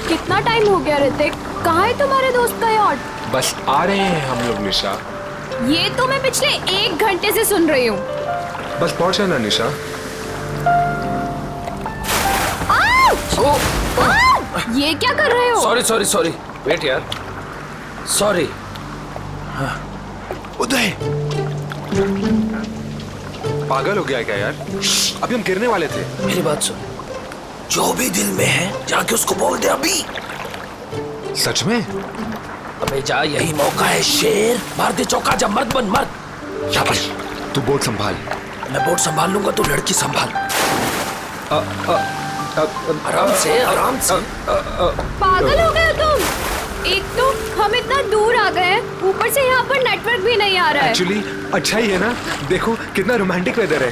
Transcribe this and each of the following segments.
कितना टाइम हो गया ऋतिक? कहाँ है तुम्हारे दोस्त का यॉट? बस आ रहे हैं हम लोग निशा। ये तो मैं पिछले 1 घंटे से सुन रही हूँ। बस पहुंचा ना निशा। ये क्या कर रहे हो? सॉरी सॉरी सॉरी, वेट यार, सॉरी। उदय, पागल हो गया क्या यार? अभी हम गिरने वाले थे। मेरी बात सुन, जो भी दिल में है जाके उसको बोल दे अभी। सच में? अबे जा, यही मौका है शेर। मार दे चौका, जब मर्द बन मर्द। शाबाश, तू बोट संभाल। मैं बोट संभाल लूंगा, तू लड़की संभाल। आराम से आराम से। पागल हो गए तुम? एक तो हम इतना दूर आ गए हैं, ऊपर से यहाँ पर नेटवर्क भी नहीं आ रहा है। एक्चुअली अच्छा ही है ना, देखो कितना रोमांटिक वेदर है।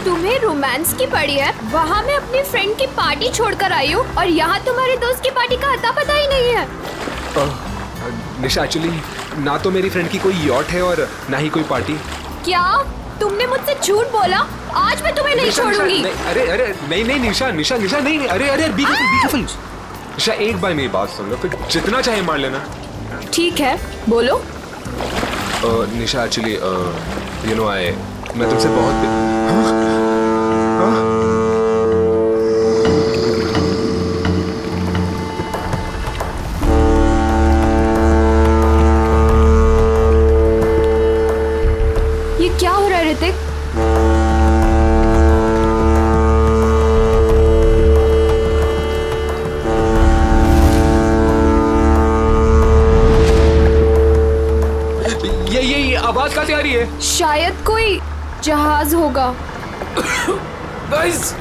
तुम्हें रोमांस की पड़ी है? वहाँ मैं अपनी फ्रेंड की पार्टी छोड़कर आई हूँ और यहाँ तुम्हारे दोस्त की पार्टी का अता पता ही नहीं है। निशा, एक्चुअली ना तो मेरी फ्रेंड की कोई यॉट है और ना ही कोई पार्टी। क्या तुमने मुझसे झूठ बोला? आज मैं तुम्हें नहीं छोड़ूंगी। अरे अरे नहीं नहीं निशा निशा निशा नहीं, अरे अरे बी केयरफुल। निशा, एक बार मेरी बात सुन लो, फिर जितना चाहे मार लेना। ठीक है, बोलो। निशा, एक्चुअली यू नो मैं तुमसे बहुत ये क्या हो रहा है ऋतिक? ये आवाज कहाँ से आ रही है? शायद कोई जहाज होगा। गाइस,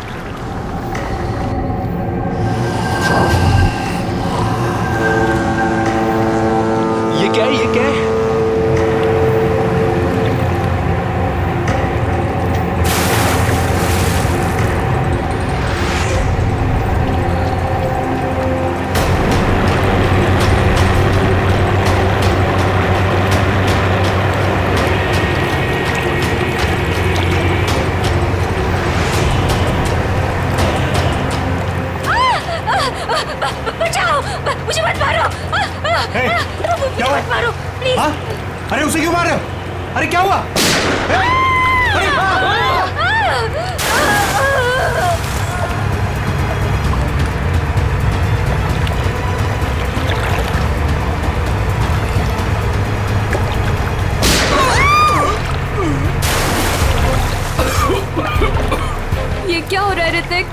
ये क्या है? ये क्या है? बचाओ, मुझे मत मारो। क्या हुआ? मत मारो प्लीज। हाँ? अरे उसे क्यों मार रहे हो? अरे क्या हुआ? ये क्या हो रहा है ऋतिक?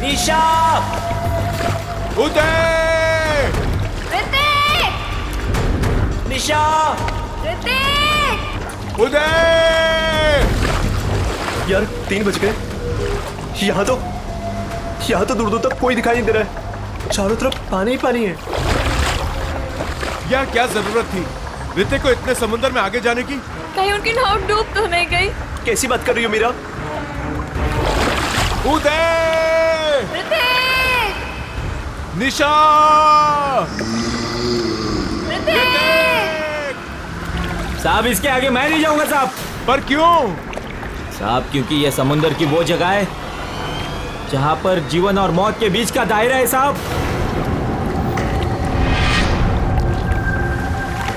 निशा, उदय! ऋतिक! निशा, ऋतिक! उदय! यार 3 बज गए। यहाँ तो दूर दूर तक कोई दिखाई नहीं दे रहा है। चारों तरफ पानी ही पानी है। यार क्या जरूरत थी ऋतिक को इतने समुद्र में आगे जाने की? कहीं उनकी नाव डूब तो नहीं गई? कैसी बात कर रही हो मीरा? उदय! ऋतिक! निशा! ऋतिक! साहब, इसके आगे मैं नहीं जाऊंगा साहब। पर क्यों? साहब, क्योंकि यह समुद्र की वो जगह है जहां पर जीवन और मौत के बीच का दायरा है साहब।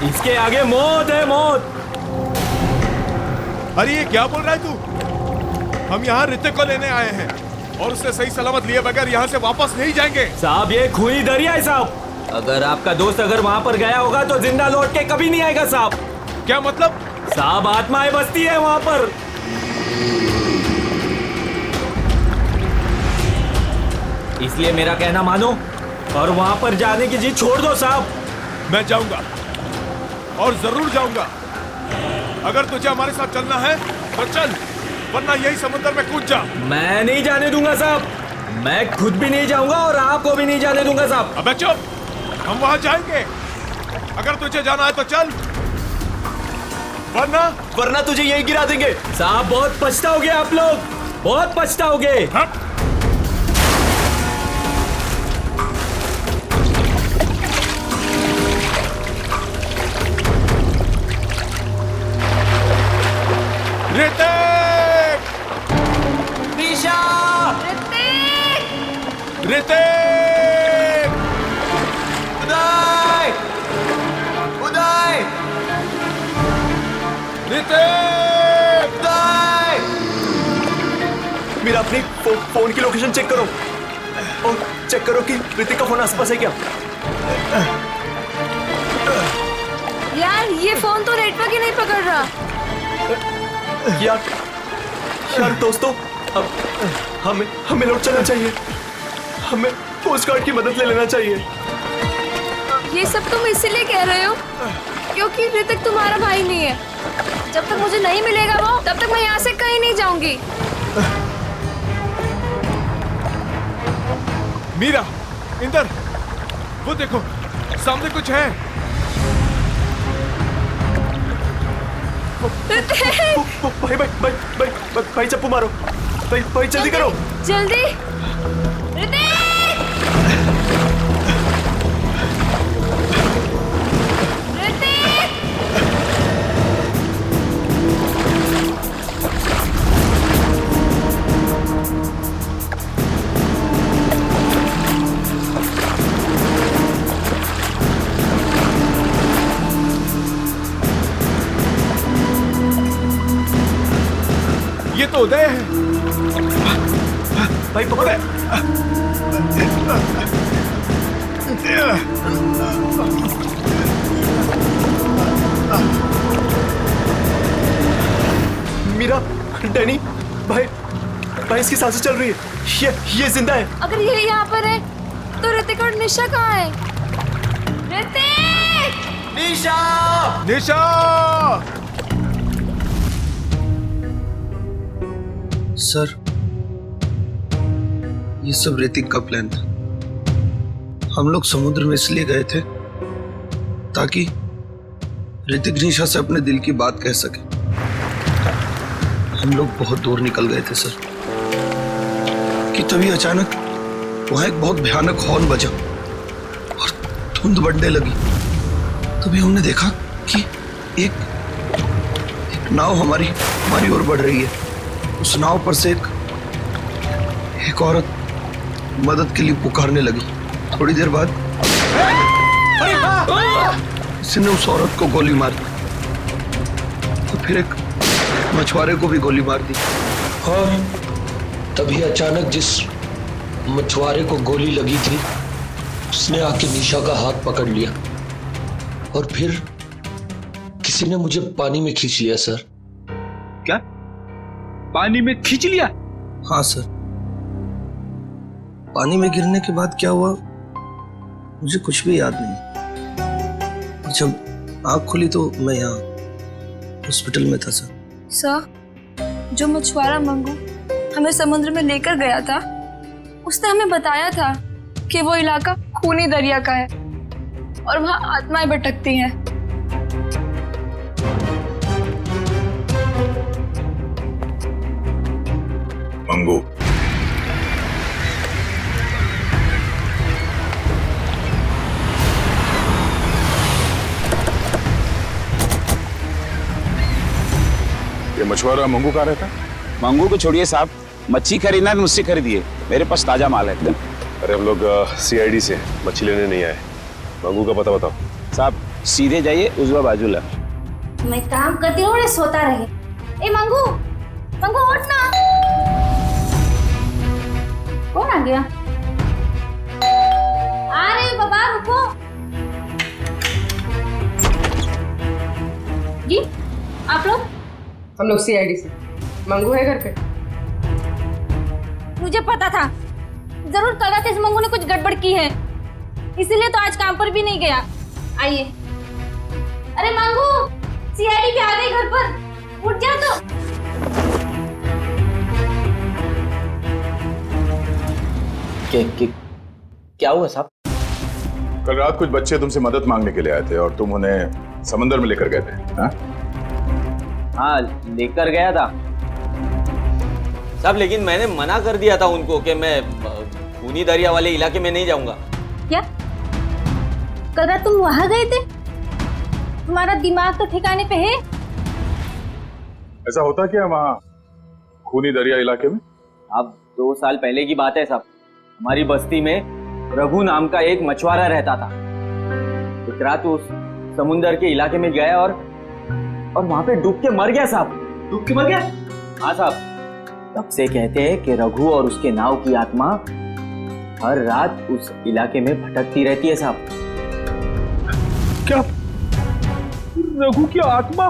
इसके आगे मौत है, मौत। अरे ये क्या बोल रहा है तू? हम यहाँ ऋतिक को लेने आए हैं और उसे सही सलामत लिए बगैर यहाँ से वापस नहीं जाएंगे। साहब, ये खूनी दरिया है साहब। अगर आपका दोस्त अगर वहाँ पर गया होगा तो जिंदा लौट के कभी नहीं आएगा साहब। क्या मतलब? साहब आत्माएं बसती है वहाँ पर। इसलिए मेरा कहना मानो और वहाँ पर जाने की जिद छोड़ दो साहब। मैं जाऊंगा और जरूर जाऊंगा। अगर तुझे हमारे साथ चलना है तो चल, वरना यही समुद्र में कूद जा। मैं नहीं जाने दूंगा साहब, मैं खुद भी नहीं जाऊंगा और आपको भी नहीं जाने दूंगा साहब। अबे चुप, हम वहां जाएंगे। अगर तुझे जाना है तो चल, वरना तुझे यही गिरा देंगे। साहब बहुत पछताओगे आप लोग, बहुत पछताओगे। हट। ऋतिक! निशा! ऋतिक! उदय! उदय! ऋतिक! उदय! मेरा अपनी फोन की लोकेशन चेक करो और चेक करो कि ऋतिक का फोन आसपास है क्या। यार ये फोन तो नेटवर्क ही नहीं पकड़ रहा। यार दोस्तों, अब हमें लौट चलना चाहिए। हमें कोस्ट गार्ड की मदद ले लेना चाहिए। ये सब तुम इसीलिए कह रहे हो क्योंकि ऋतिक तुम्हारा भाई नहीं है। जब तक मुझे नहीं मिलेगा वो, तब तक मैं यहाँ से कहीं नहीं जाऊंगी। मीरा, इंदर, वो देखो सामने कुछ है। भाई चप्पू मारो। भाई जल्दी करो, जल्दी। ऋतिक! ऋतिक! ये तो उदय है। भाई पकड़े। मीरा, डैनी, भाई इसकी सांसें चल रही है। ये जिंदा है। अगर ये यहाँ पर है तो ऋतिक और निशा कहाँ है? ऋतिक! निशा! निशा! सर, ये सब ऋतिक का प्लान था। हम लोग समुद्र में इसलिए गए थे ताकि ऋतिक निशा से अपने दिल की बात कह सके। हम लोग बहुत दूर निकल गए थे सर कि तभी अचानक वहां एक बहुत भयानक हॉर्न बजा और धुंध बढ़ने लगी। तभी हमने देखा कि एक नाव हमारी ओर बढ़ रही है। उस नाव पर से एक औरत मदद के लिए पुकारने लगी। थोड़ी देर बाद किसी ने उस औरत को गोली मार दी, तो फिर एक मछुआरे को भी गोली मार दी। हाँ, तभी अचानक जिस मछुआरे को गोली लगी थी उसने आके निशा का हाथ पकड़ लिया और फिर किसी ने मुझे पानी में खींच लिया सर। क्या? पानी में खींच लिया? हाँ सर। पानी में गिरने के बाद क्या हुआ मुझे कुछ भी याद नहीं। जब आँख खुली तो मैं यहाँ हॉस्पिटल में था सर। सर, जो मछुआरा मंगू हमें समुद्र में लेकर गया था, उसने हमें बताया था कि वो इलाका खूनी दरिया का है और वहाँ आत्माएं भटकती हैं। मंगू, ये मछुआरा मंगू कहाँ रहता? मंगू को छोड़िए साहब, मच्छी खरीदना है तो मुझसे खरीदिए, मेरे पास ताजा माल है। अरे हम लोग सीआईडी से मच्छी लेने नहीं आए। मंगू का पता बताओ। साहब सीधे जाइए, उजवा बाजू ला। मैं काम करती हूँ, सोता रहे। ए मंगू, मंगू उठ ना। कौन आ गया? आ रहे हैं बाबा, रुको। जी आप लोग? हम लोग सीआईडी से। मंगू है घर पे? मुझे पता था, जरूर कल रात इस मंगू ने कुछ गड़बड़ की है, इसीलिए तो आज काम पर भी नहीं गया। आइए। अरे मंगू, सीआईडी भी आ गई घर पर, उठ जा तो। क्या हुआ साहब? कल रात कुछ बच्चे तुमसे मदद मांगने के लिए आए थे और तुम उन्हें समंदर में लेकर गए थे। हाँ, लेकर गया था साहब, लेकिन मैंने मना कर दिया था उनको कि मैं खूनी दरिया वाले इलाके में नहीं जाऊंगा। क्या कल रात तुम वहां गए थे? तुम्हारा दिमाग तो ठिकाने पे है? ऐसा होता क्या वहाँ खूनी दरिया इलाके में? अब 2 साल पहले की बात है साहब, हमारी बस्ती में रघु नाम का एक मछुआरा रहता था। एक रात उस समुंदर के इलाके में गया और वहां पे डूब के मर गया साहब। डूब के मर गया? हाँ साहब, तब से कहते हैं कि रघु और उसके नाव की आत्मा हर रात उस इलाके में भटकती रहती है साहब। क्या रघु की आत्मा?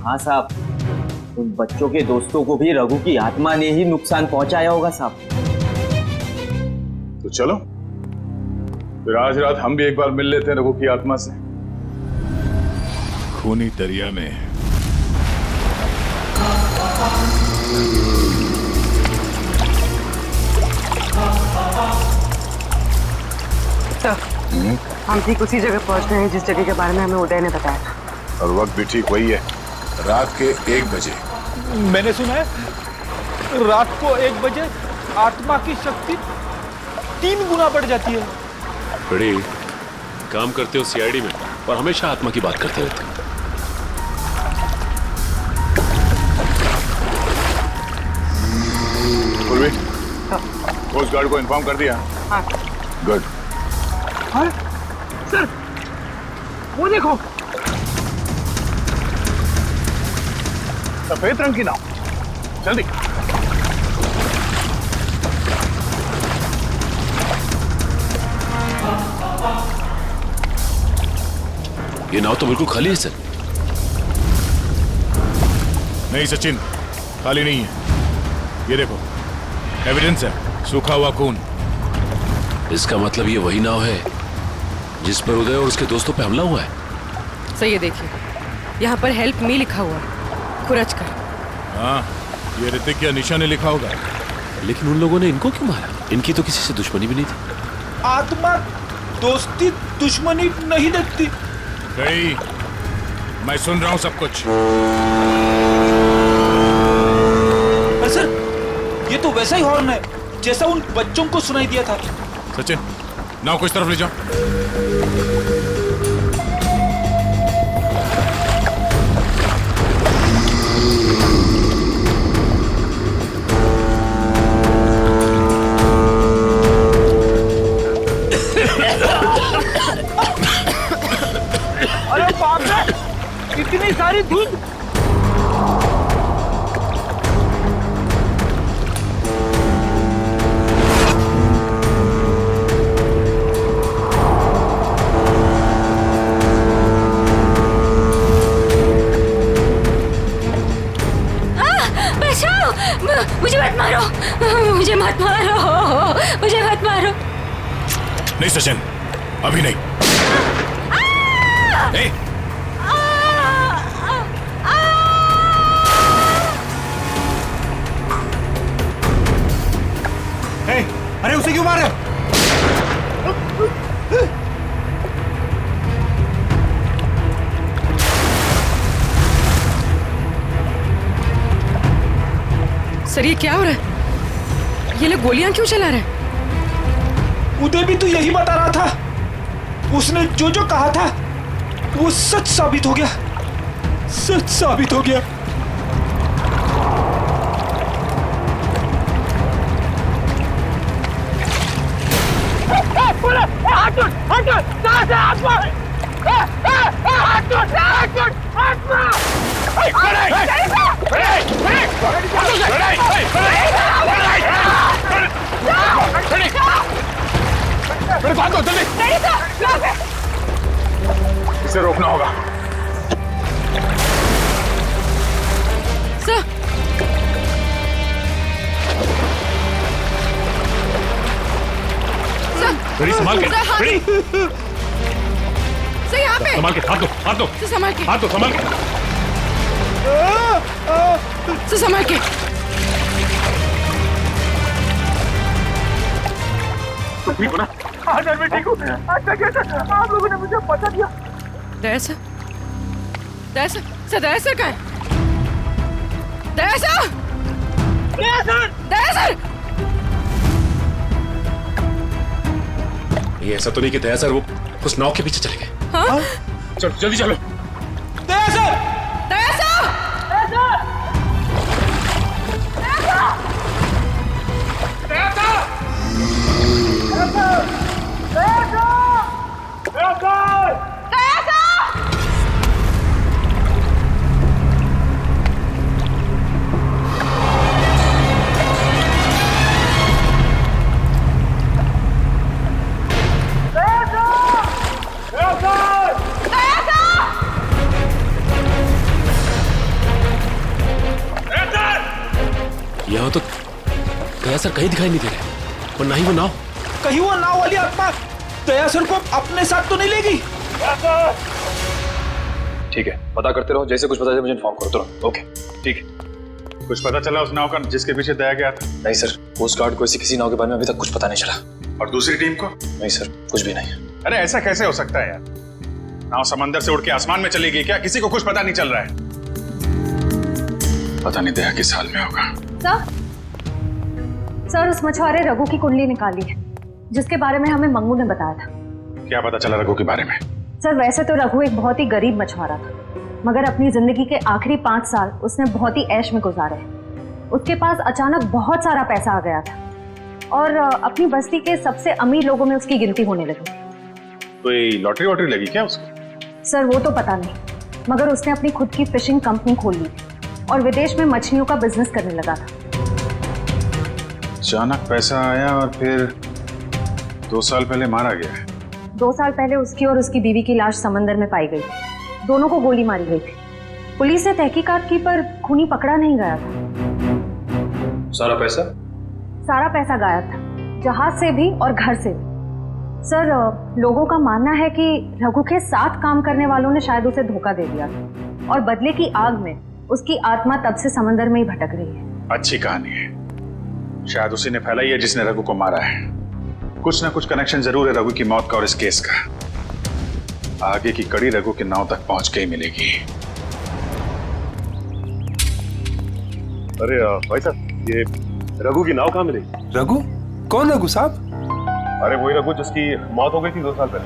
हाँ साहब, उन बच्चों के दोस्तों को भी रघु की आत्मा ने ही नुकसान पहुंचाया होगा साहब। तो चलो फिर आज रात हम भी एक बार मिल लेते हैं रघु की आत्मा से। खूनी दरिया में हम ठीक उसी जगह पहुंच गए हैं जिस जगह के बारे में हमें उदय ने बताया था। और वक्त भी ठीक वही है, रात के 1 बजे। मैंने सुना है रात को 1 बजे आत्मा की शक्ति 3 गुना बढ़ जाती है। बड़े काम करते हो सीआईडी में और हमेशा आत्मा की बात करते रहते हो। पूर्वी, कोस्ट गार्ड को इन्फॉर्म कर दिया? हाँ। गुड। हाँ सर, वो देखो, सफेद रंग की नाव, जल्दी। ये नाव तो बिल्कुल खाली है सर। नहीं सचिन, खाली नहीं है। ये देखो, एविडेंस है, सूखा हुआ खून। इसका मतलब ये वही नाव है जिस पर उदय और उसके दोस्तों पे हमला हुआ है। सर ये देखिए, यहाँ पर हेल्प मी लिखा हुआ है, खुरच कर। हाँ, ये ऋतिक या निशा ने लिखा होगा। लेकिन उन लोगों ने इनको क्यों मारा? इनकी तो किसी से दुश्मनी भी नहीं थी। आत्मा दोस्ती दुश्मनी नहीं देखती। गई, मैं सुन रहा हूं सब कुछ। सर, ये तो वैसा ही हॉर्न है जैसा उन बच्चों को सुनाई दिया था। सचिन, नाव को इस तरफ ले जाओ। अरे बाप रे, इतनी सारी धुंध। मुझे मत मारो, मुझे मत मारो, मुझे मत मारो। नहीं सचिन, अभी नहीं। अरे उसे क्यों मार रहे हो? सर ये क्या हो रहा है? ये लोग गोलियां क्यों चला रहे हैं? उदय भी तो यही बता रहा था। उसने जो जो कहा था वो सच साबित हो गया, सच साबित हो गया। मेरे बात दो जल्दी। इसे रोकना होगा। सर बड़ी संभाल के, बड़ी सर यहाँ पे संभाल के, हाथ दो, हाथ दो, सर संभाल के, हाथ दो, संभाल के। सर संभाल के। तुम ठीक हो ना? हाँ सर मैं ठीक हूँ। अच्छा कैसे आप लोगों ने मुझे बचा दिया। दया सर, दया सर, सर दया सर कहाँ है? दया सर, दया सर। ये ऐसा तो नहीं कि दया सर वो उस नाव के पीछे चले गए? हाँ? चलो जल्दी चलो। दया सर, दया सर, दया सर, दया सर, दया सर, दया सर, दया सर। यहाँ तो दया सर कहीं दिखाई नहीं दे रहे, और ना ही वो नाव। कहीं वो नाव वाली आत्मा दया सर को अपने साथ तो नहीं लेगी? ठीक है, पता करते रहो, जैसे कुछ पता चले मुझे इन्फॉर्म करो तुरंत। ओके ठीक है। कुछ पता चला उस नाव का जिसके पीछे दया गया था? नहीं सर, कोस्ट गार्ड को किसी नाव के बारे में अभी तक कुछ पता नहीं चला। और दूसरी टीम को? नहीं सर, कुछ भी नहीं। अरे ऐसा कैसे हो सकता है यार? नाव समंदर से उड़ के आसमान में चली गई क्या? किसी को कुछ पता नहीं चल रहा है। पता नहीं दया किस हाल में होगा। सर उस मछुआरे रघु की कुंडली निकाली है जिसके बारे में हमें मंगू ने बताया था। क्या पता चला रघु के बारे में? सर वैसे तो रघु एक बहुत ही गरीब मछुआरा था, मगर अपनी जिंदगी के आखिरी 5 साल उसने बहुत ही ऐश में गुजारे। उसके पास अचानक बहुत सारा पैसा आ गया था और अपनी बस्ती के सबसे अमीर लोगों में उसकी गिनती होने लगी। कोई लॉटरी वॉटरी लगी क्या उसको? सर वो तो पता नहीं, मगर उसने अपनी खुद की फिशिंग कंपनी खोल ली और विदेश में मछलियों का बिजनेस करने लगा था। अचानक पैसा आया और फिर 2 साल पहले मारा गया। 2 साल पहले उसकी और उसकी बीवी की लाश समंदर में पाई गई। दोनों को गोली मारी गई थी। पुलिस ने तहकीकात की पर खूनी पकड़ा नहीं गया था। सारा पैसा? सारा पैसा गायब था, जहाज से भी और घर से भी। सर लोगों का मानना है कि रघु के साथ काम करने वालों ने शायद उसे धोखा दे दिया और बदले की आग में उसकी आत्मा तब से समंदर में ही भटक रही है। अच्छी कहानी है, शायद उसी ने फैलाई है जिसने रघु को मारा है। कुछ ना कुछ कनेक्शन जरूर है रघु की मौत का और इस केस का। आगे की कड़ी रघु के नाव तक पहुंच के ही मिलेगी। अरे भाई साहब, ये रघु की नाव कहाँ मिलेगी? रघु? कौन रघु साहब? अरे वही रघु जिसकी मौत हो गई थी 2 साल पहले,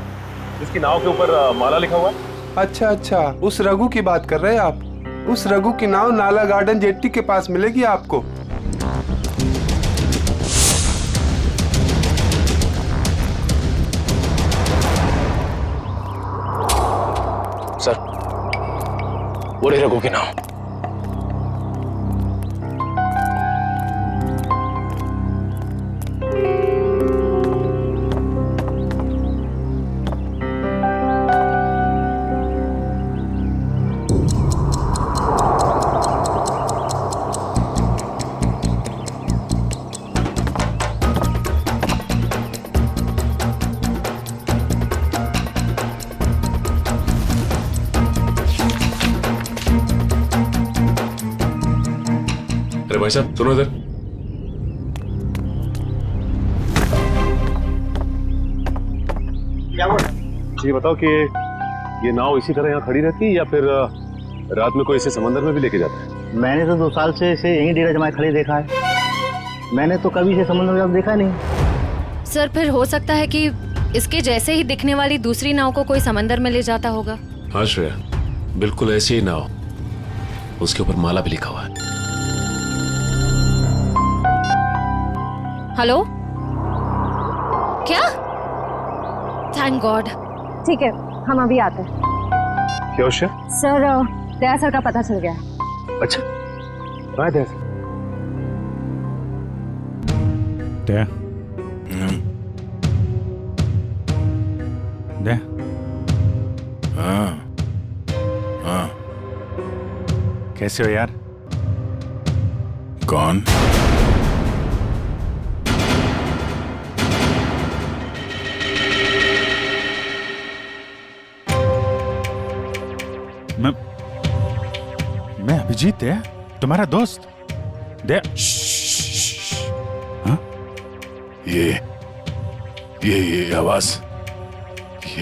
जिसकी नाव के ऊपर माला लिखा हुआ है। अच्छा अच्छा, उस रघु की बात कर रहे हैं आप। उस रघु की नाव नाला गार्डन जेट्टी के पास मिलेगी आपको। सर वो रही रघु की नाव। अरे भाई साहब सुनो इधर। क्या हुआ? ये बताओ कि ये नाव इसी तरह यहाँ खड़ी रहती है या फिर रात में कोई इसे समंदर में भी लेके जाता है? मैंने तो 2 साल से इसे यहीं डेरा जमाए खड़े देखा है। मैंने तो कभी इसे समुद्र में देखा नहीं। सर फिर हो सकता है कि इसके जैसे ही दिखने वाली दूसरी नाव को कोई समंदर में ले जाता होगा। हाँ श्रेया, बिल्कुल ऐसी ही नाव, उसके ऊपर माला भी लिखा हुआ है। हेलो, क्या? Thank God. ठीक है, हम अभी आते हैं। क्या सर दया सर का पता चल गया। अच्छा, कहाँ है दया? दे। हाँ हाँ। कैसे हो यार? कौन? मैं अभिजीत है, तुम्हारा दोस्त। दे। हाँ? ये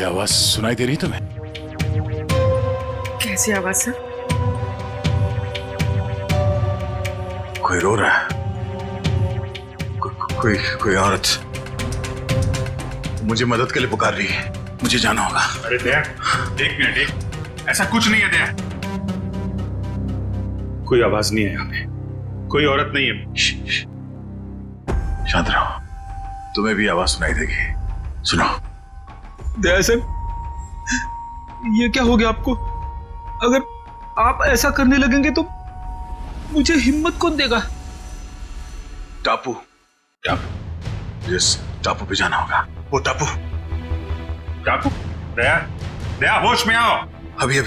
आवाज सुनाई दे रही तुम्हें? कैसी आवाज सर? कोई रो रहा है, कोई औरत मुझे मदद के लिए पुकार रही है, मुझे जाना होगा। अरे दया, एक मिनट, ऐसा कुछ नहीं है दया। कोई आवाज नहीं है यहाँ पे, कोई औरत नहीं है। शांत रहो, तुम्हें भी आवाज सुनाई देगी। सुनो। दया सर, ये क्या हो गया आपको? अगर आप ऐसा करने लगेंगे तो मुझे हिम्मत कौन देगा? टापू, जिस टापू पे जाना होगा, वो टापू। दया, होश में आओ। अभी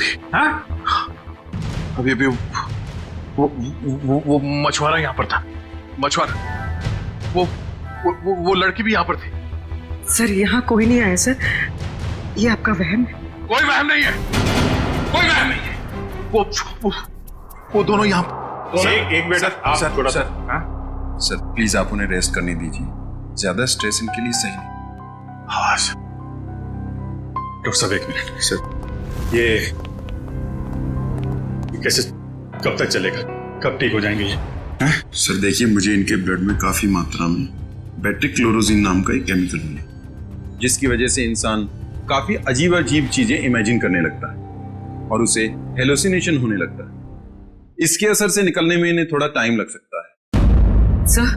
वो मछुआरा यहाँ पर था। मछुआरा, वो लड़की भी यहाँ पर थी। सर यहाँ कोई नहीं आया सर, ये आपका वहम है। कोई वहम नहीं है, कोई वहम नहीं है। वो दोनों यहाँ। एक मिनट, आप थोड़ा सा। सर प्लीज आप उन्हें रेस्ट करने दीजिए, ज्यादा स्ट्रेस इनके लिए सही नहीं। हाँ डॉक्टर साहब, एक मिनट। सर ये कैसे, कब तक चलेगा, कब ठीक हो जाएंगे ये? सर देखिए, मुझे इनके ब्लड में काफी मात्रा में बेट्रिक्लोरोजिन नाम का एक केमिकल मिला, जिसकी वजह से इंसान काफी अजीब चीजें इमेजिन करने लगता है और उसे हेलुसिनेशन होने लगता है। इसके असर से निकलने में इन्हें थोड़ा टाइम लग सकता है। सर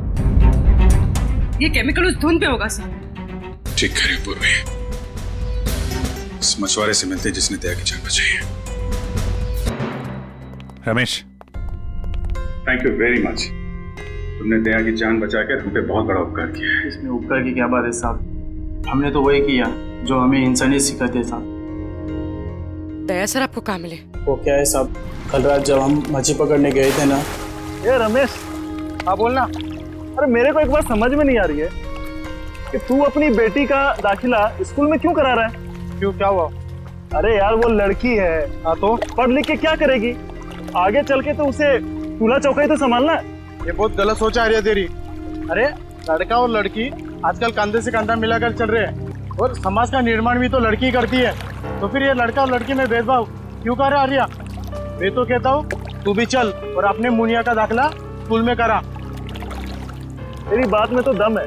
ये केमिकल उस धुन पे होगा सर। ठीक करिए पूर्वी, इस मछुआरे से मिलते जिसने दया की जान बचाई है। Ramesh, thank you very much. तुमने दया की जान बचा के हम पे बहुत बड़ा उपकार किया है। इसमें उपकार की क्या बात है साहब, हमने तो वही किया जो हमें इंसानियत सिखाते साहब। दया सर आपको कहाँ मिले? वो क्या है साहब, कल रात जब हम मछली पकड़ने गए थे ना। ये रमेश, हाँ बोलना। अरे मेरे को एक बात समझ में नहीं आ रही है कि तू अपनी बेटी का दाखिला स्कूल में क्यों करा रहा है? क्यों, क्या हुआ? अरे यार वो लड़की है, हाँ तो पढ़ लिख के क्या करेगी? आगे चल के तो उसे चूल्हा चौका ही तो संभालना है। ये बहुत गलत सोच आ रही है तेरी। अरे लड़का और लड़की आजकल कंधे से कंधा मिलाकर चल रहे हैं और समाज का निर्माण भी तो लड़की करती है, तो फिर ये लड़का और लड़की में भेदभाव क्यों कर रहा है आर्या? मैं तो कहता हूँ तू भी चल और अपने मुनिया का दाखिला स्कूल में करा। तेरी बात में तो दम है।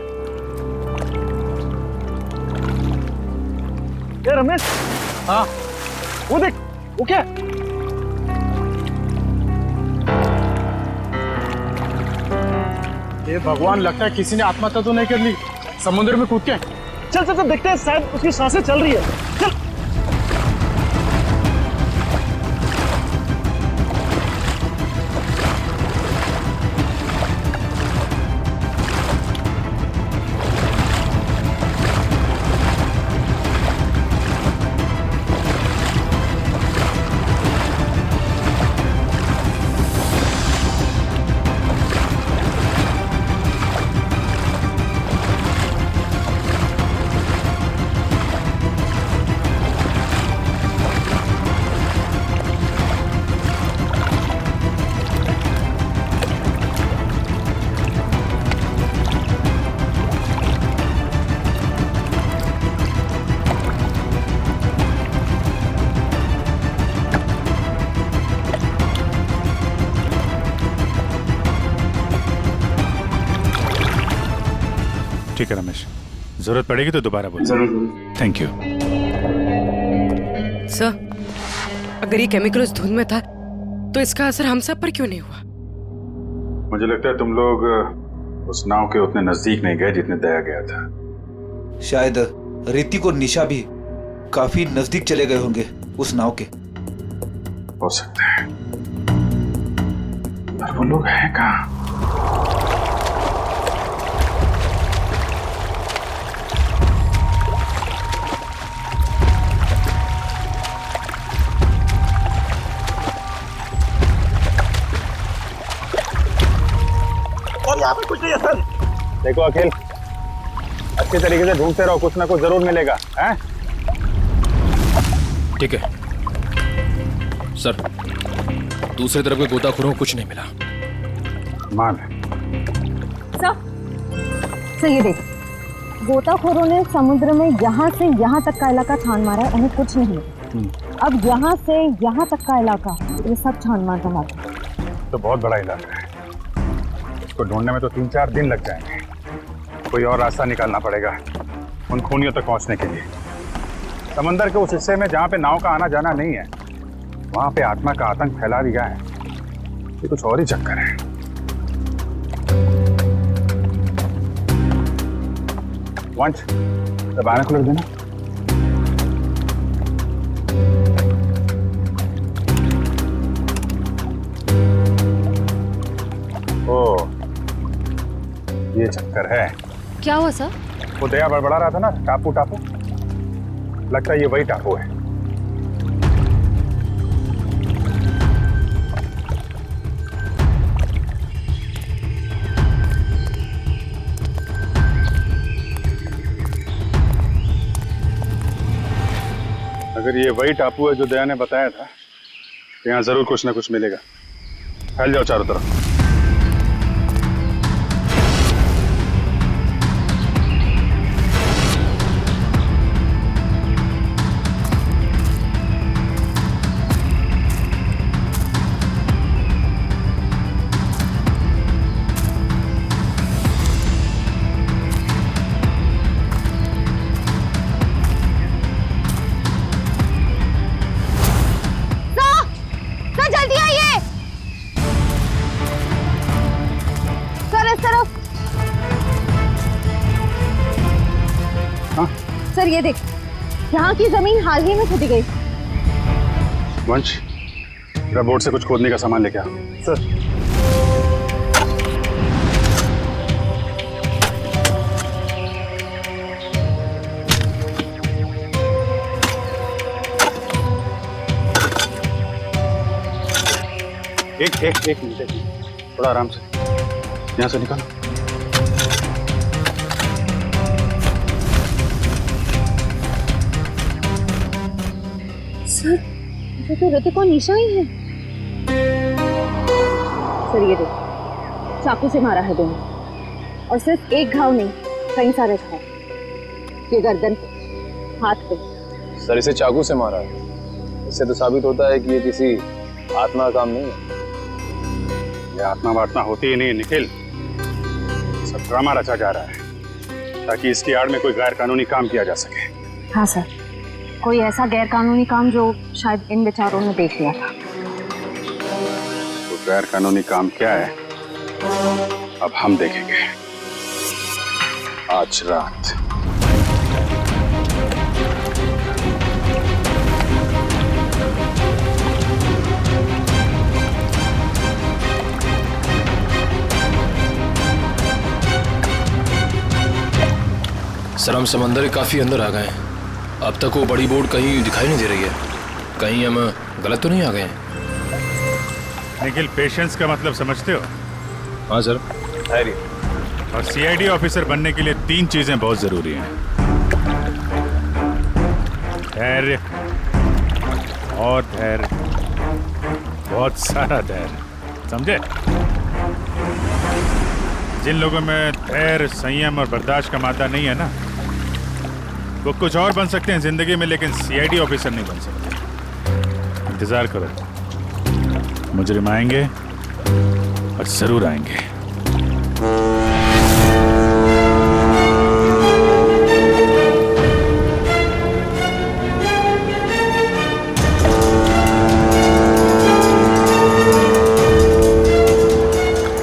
ये रमेश, हाँ वो देख, वो क्या? ये भगवान, लगता है किसी ने आत्महत्या तो नहीं कर ली समुद्र में कूद के। चल चल चल देखते हैं, शायद उसकी सांसें चल रही है। चल। ठीक है रमेश, जरूरत पड़ेगी तो दोबारा बोल। जरूर। Thank you. सर अगर ये केमिकल उस धुन में था तो इसका असर हम सब पर क्यों नहीं हुआ? मुझे लगता है तुम लोग उस नाव के उतने नजदीक नहीं गए जितने दया गया था। शायद ऋतिक और निशा भी काफी नजदीक चले गए होंगे उस नाव के। हो सकता है, पर वो लोग हैं कहाँ? यहाँ पे कुछ नहीं है सर। देखो अखिल, अच्छी तरीके से ढूंढते रहो, कुछ ना कुछ जरूर मिलेगा। हैं? ठीक है सर, दूसरी तरफ के गोताखोरों को कुछ नहीं मिला। मान सर ये देख, गोताखोरों ने समुद्र में यहाँ से यहाँ तक का इलाका छान मारा है, उन्हें कुछ नहीं मिला। अब यहाँ से यहाँ तक का इलाका ये सब छान मारना बाकी। तो बहुत बड़ा इलाका है, इसको ढूंढने में तो 3-4 दिन लग जाएंगे। कोई और रास्ता निकालना पड़ेगा उन खूनियों तक पहुंचने के लिए। समंदर के उस हिस्से में जहाँ पे नाव का आना जाना नहीं है, वहां पे आत्मा का आतंक फैला दिया है। ये कुछ और ही चक्कर है। वंश, बायनोकुलर देना। ओ, ये चक्कर है। क्या हुआ सर? वो दया बड़बड़ा रहा था ना, टापू टापू, लगता है ये वही टापू है। अगर ये वही टापू है जो दया ने बताया था, तो यहाँ जरूर कुछ ना कुछ मिलेगा। फैल जाओ चारों तरफ। सर ये देख, यहाँ की जमीन हाल ही में खुदी गई। वंश, मेरा बोट से कुछ खोदने का सामान लेके आ। सर। एक मिनट, थोड़ा आराम से, यहाँ से निकालो। सर, ये तो ऋतिक और निशा ही है। सर ये देख, चाकू से मारा है दोनों, और सिर्फ एक घाव नहीं, कई सारे घाव। ये गर्दन पे, हाथ पे। सर इसे चाकू से मारा है, इससे तो साबित होता है कि ये किसी आत्मा का काम नहीं है। ये आत्मा वात्मा होती ही नहीं निखिल, सब ड्रामा रचा जा रहा है ताकि इसकी आड़ में कोई गैर कानूनी काम किया जा सके। हाँ सर, कोई ऐसा गैर कानूनी काम जो शायद इन बेचारों ने देख लिया था। तो गैर कानूनी काम क्या है, अब हम देखेंगे आज रात। सर हम समंदर के काफी अंदर आ गए हैं, अब तक वो बड़ी बोट कहीं दिखाई नहीं दे रही है। कहीं हम गलत तो नहीं आ गए हैं? निखिल, पेशेंस का मतलब समझते हो? हाँ सर। धैर्य। और सीआईडी ऑफिसर बनने के लिए 3 चीजें बहुत जरूरी हैं। धैर्य और धैर्य, बहुत सारा धैर्य, समझे? जिन लोगों में धैर्य, संयम और बर्दाश्त का मादा नहीं है ना, वो कुछ और बन सकते हैं जिंदगी में, लेकिन सीआईडी ऑफिसर नहीं बन सकते। इंतजार करो, मुजरिम आएंगे और जरूर आएंगे।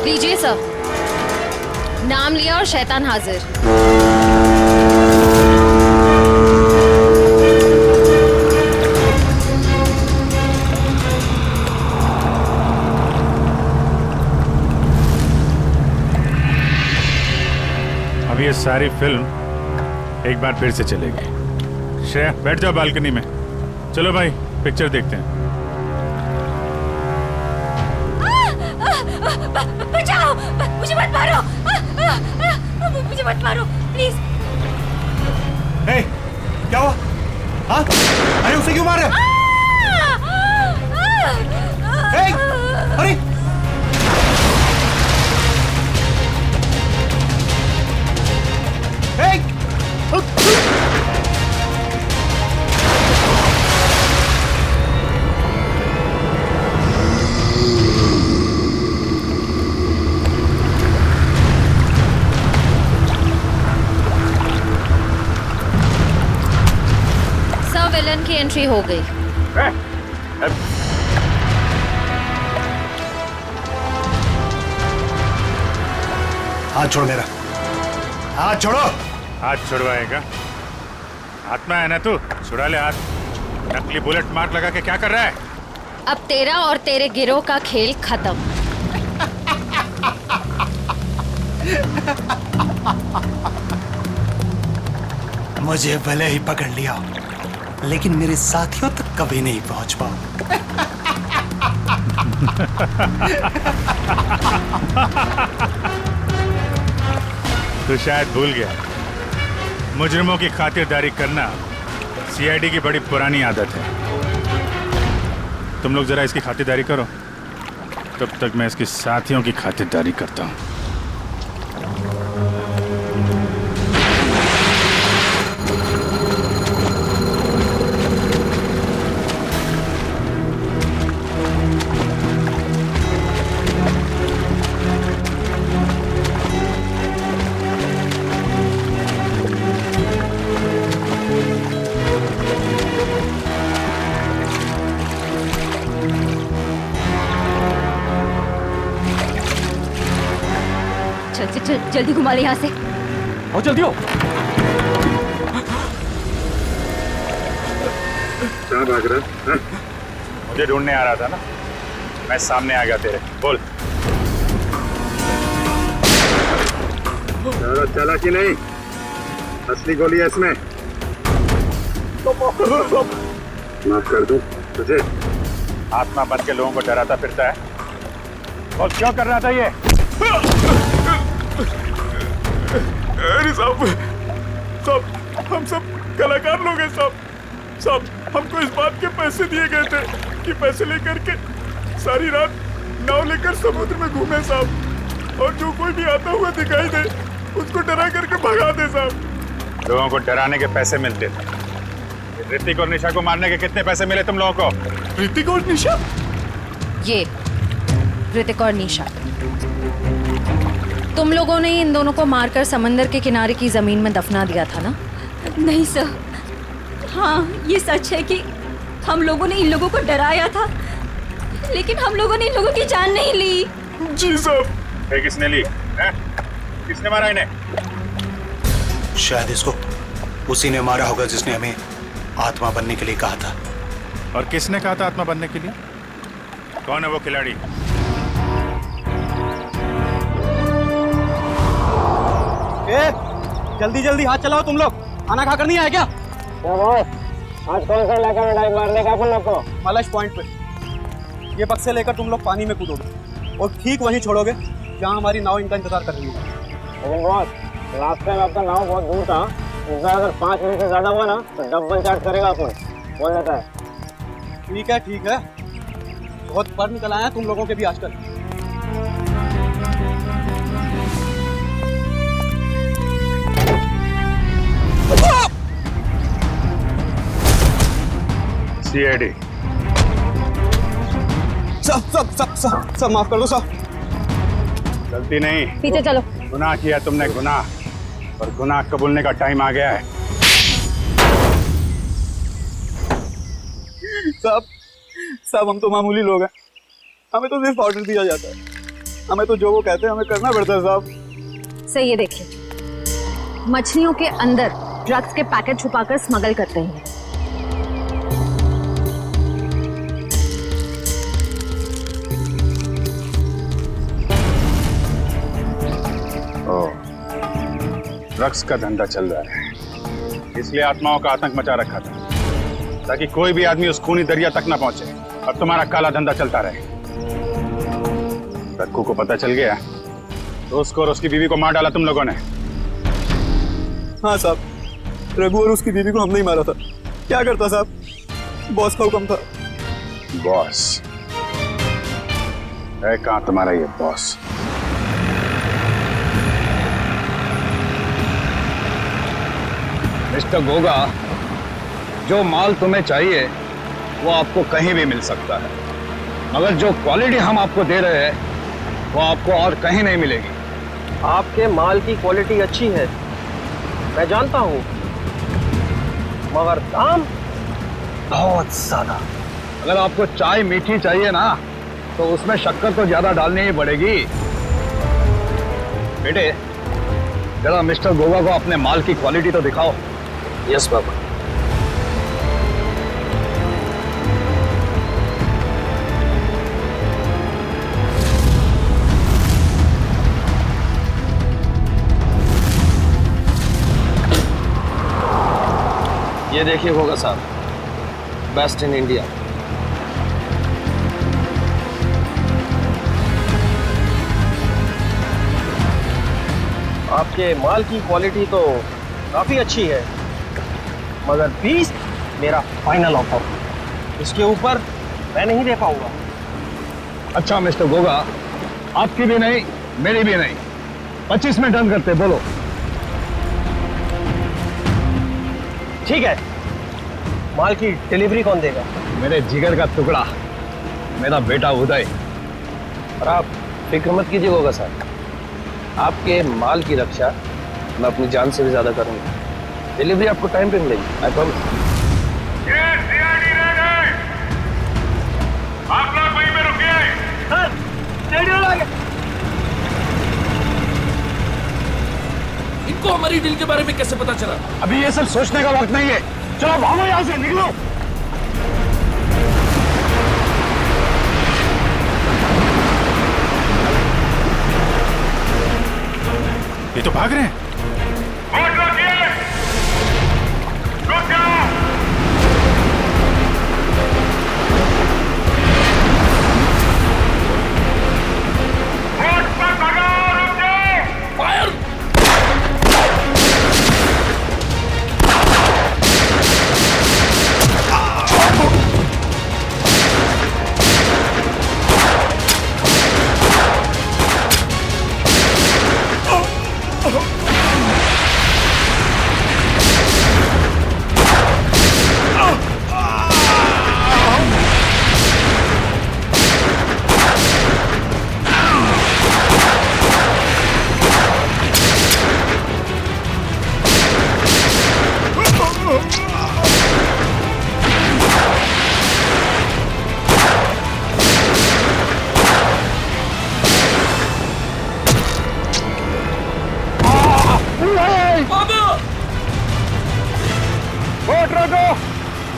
लीजिए सब, नाम लिया और शैतान हाजिर। अब ये सारी फिल्म एक बार फिर से चलेगी। श्रेया, बैठ जाओ बालकनी में। चलो भाई, पिक्चर देखते हैं। बचाओ, मुझे मत मारो। मुझे मत मारो प्लीज। हे, क्या हुआ? हाँ? अरे उसे क्यों मार रहे हो? हे, अरे विलन की एंट्री हो गई। हाथ छोड़ मेरा, हाथ छोड़ो। हाथ छुड़वाएगा? आत्मा है ना तू, छुड़ा ले हाथ। नकली बुलेट मार्क लगा के क्या कर रहा है? अब तेरा और तेरे गिरोह का खेल खत्म। मुझे भले ही पकड़ लिया, लेकिन मेरे साथियों तक कभी नहीं पहुंच पाओ। तू शायद भूल गया, मुजरिमों की खातिरदारी करना सीआईडी की बड़ी पुरानी आदत है। तुम लोग जरा इसकी खातिरदारी करो, तब तक मैं इसके साथियों की खातिरदारी करता हूँ। जल्दी घुमा ले यहाँ से। आओ जल्दी हो। कहाँ भाग रहा है? मुझे ढूंढने आ रहा था ना, मैं सामने आ गया तेरे। बोल। चला कि नहीं? असली गोली है इसमें। माफ कर दूं तुझे? आत्मा बन के लोगों को डराता फिरता है, और क्यों कर रहा था ये? अरे साहब, हम सब कलाकार लोग हैं साहब। हमको इस बात के पैसे दिए गए थे कि पैसे लेकर के सारी रात नाव लेकर समुद्र में घूमे साहब, और जो कोई भी आता हुआ दिखाई दे उसको डरा करके भगा दे साहब। लोगों को डराने के पैसे मिलते थे। ऋतिक और निशा को मारने के कितने पैसे मिले तुम लोगों को? ऋतिक और निशा? ये ऋतिक और निशा, तुम लोगों ने इन दोनों को मारकर समंदर के किनारे की जमीन में दफना दिया था ना? नहीं सर, हाँ ये सच है कि हम लोगों ने इन लोगों को डराया था, लेकिन हम लोगों ने इन लोगों की जान नहीं ली। जी साहब। किसने ली है? किसने मारा इन्हें? शायद इसको उसी ने मारा होगा जिसने हमें आत्मा बनने के लिए कहा था। और किसने कहा था आत्मा बनने के लिए? कौन है वो खिलाड़ी? जल्दी जल्दी हाथ चलाओ तुम लोग, खाना खाकर नहीं आए क्या? आज कौन सा इलाका में डाइव मारने का अपन लोग को? मलश पॉइंट पे। ये बक्से लेकर तुम लोग पानी में कूदोगे और ठीक वहीं छोड़ोगे जहाँ हमारी नाव इनका इंतजार कर रही है। लेकिन बॉस, लास्ट टाइम आपका नाव बहुत दूर था, इस बार अगर 5 मिनट से ज्यादा हुआ ना तो डबल चार्ज करेगा अपन, बोल देता है। ठीक है, बहुत पर निकल आए हैं तुम लोगों के भी आजकल। सीआईडी। सब माफ कर दो साहब। गलती नहीं, पीछे चलो। गुनाह किया तुमने, गुनाह, और गुनाह कबूलने का टाइम आ गया है। साहब हम तो मामूली लोग हैं, हमें तो सिर्फ ऑर्डर दिया जाता है, हमें तो जो वो कहते हैं हमें करना पड़ता है साहब। सही है, देखिए मछलियों के अंदर ड्रग्स के पैकेट छुपाकर स्मगल करते हैं। ड्रग्स का धंधा चल रहा है, इसलिए आत्माओं का आतंक मचा रखा था, ताकि कोई भी आदमी उस खूनी दरिया तक ना पहुंचे और तुम्हारा काला धंधा चलता रहे। रक्कू को पता चल गया तो उसको और उसकी बीवी को मार डाला तुम लोगों ने। हाँ साहब, रघु और उसकी बीवी को हमने ही मारा था। क्या करता साहब, बॉस का हुक्म था। बॉस है कहाँ तुम्हारा ये बॉस? मिस्टर गोगा, जो माल तुम्हें चाहिए वो आपको कहीं भी मिल सकता है, मगर जो क्वालिटी हम आपको दे रहे हैं वो आपको और कहीं नहीं मिलेगी। आपके माल की क्वालिटी अच्छी है, मैं जानता हूँ, मगर दाम बहुत ज्यादा। अगर आपको चाय मीठी चाहिए ना तो उसमें शक्कर तो ज्यादा डालनी ही पड़ेगी। बेटे, जरा मिस्टर गोगा को अपने माल की क्वालिटी तो दिखाओ। यस बाबा। ये देखिए गोगा साहब, बेस्ट इन इंडिया। आपके माल की क्वालिटी तो काफी अच्छी है, मगर 20 मेरा फाइनल ऑफर, इसके ऊपर मैं नहीं दे पाऊंगा। अच्छा मिस्टर गोगा, आपकी भी नहीं मेरी भी नहीं, 25 में डन करते, बोलो। ठीक है, माल की डिलीवरी कौन देगा? मेरे जिगर का टुकड़ा, मेरा बेटा उदय। और आप फिक्र मत कीजिए गोगा साहब, आपके माल की रक्षा मैं अपनी जान से भी ज्यादा करूंगा। डिलीवरी आपको टाइम पे मिलेगी, आई प्रॉमिस। आप लोग वहीं पे रुकिए। इनको हमारी डील के बारे में कैसे पता चला? अभी ये सब सोचने का वक्त नहीं है, चलो भागो यहाँ से, निकलो। ये तो भाग रहे हैं।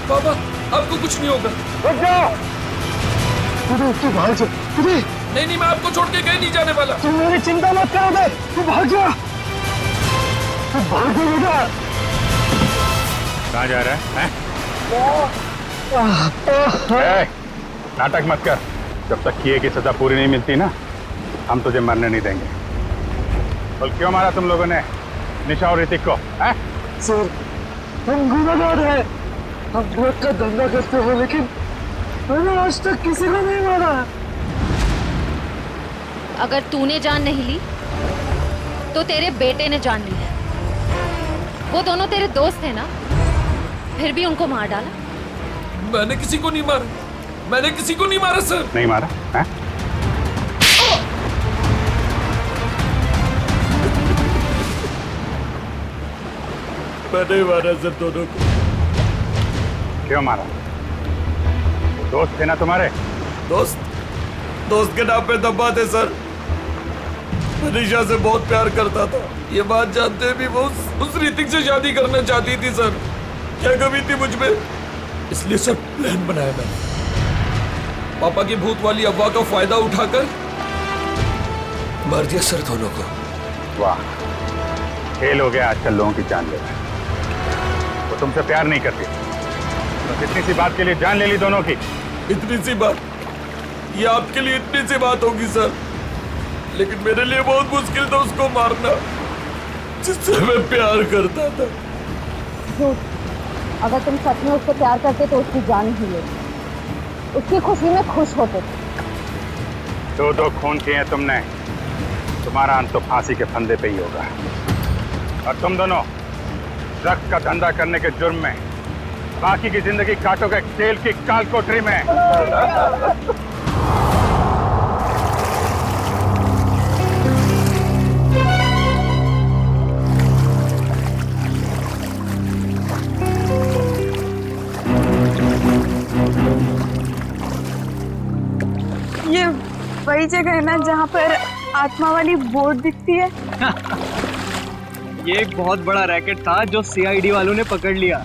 बाबा, आपको कुछ नहीं होगा। रुक जाओ। तू भाग जा। नहीं, मैं आपको छोड़ के कहीं नहीं जाने वाला। तुम मेरी चिंता मत करो बे, तू भाग जा। तू भाग जा बेटा। कहाँ जा रहा है? नाटक मत कर, जब तक किए की सजा पूरी नहीं मिलती ना, हम तुझे मरने नहीं देंगे। बोल, क्यों मारा तुम लोगों ने निशा और ऋतिक को? सर, हम गुनहगार हैं, हम ड्रग का धंधा करते हो, लेकिन मैंने आज तक किसी को नहीं मारा। अगर तूने जान नहीं ली तो तेरे बेटे ने जान ली है। वो दोनों तेरे दोस्त थे ना, फिर भी उनको मार डाला। मैंने किसी को नहीं मारा, मैंने किसी को नहीं मारा सर। नहीं मारा है? मैंने मारा सर दोनों को। क्यों मारा? वो दोस्त थे ना तुम्हारे? दोस्त के नाम पे दबा थे सर। मैं निशा से बहुत प्यार करता था, ये बात जानते हुए भी वो उस ऋतिक से शादी करना चाहती थी सर। क्या कमी थी मुझ में, इसलिए सर प्लान बनाया मैंने। पापा की भूत वाली अफवाह का फायदा उठाकर मार दिया सर दोनों को। वाह, खेल हो गया आजकल लोगों की जान लेना। वो तुमसे प्यार नहीं करती, तो इतनी सी बात के लिए जान ले ली दोनों की। इतनी सी बात, ये आपके लिए इतनी सी बात होगी सर। लेकिन मेरे लिए बहुत मुश्किल था उसको मारना, जिससे मैं प्यार करता था। झूठ। अगर तुम सच में उससे प्यार करते तो उसकी जान ही लेते, उसकी खुशी में खुश होते थे। दो खून किए हैं तुमने, तुम्हारा अंत तो फांसी के फंदे पे ही होगा। और तुम दोनों ड्रग्स का धंधा करने के जुर्म में बाकी की जिंदगी काटोगे जेल की काल कोठरी में। ये वही जगह है ना जहाँ पर आत्मा वाली बोर्ड दिखती है? ये एक बहुत बड़ा रैकेट था जो सीआईडी वालों ने पकड़ लिया।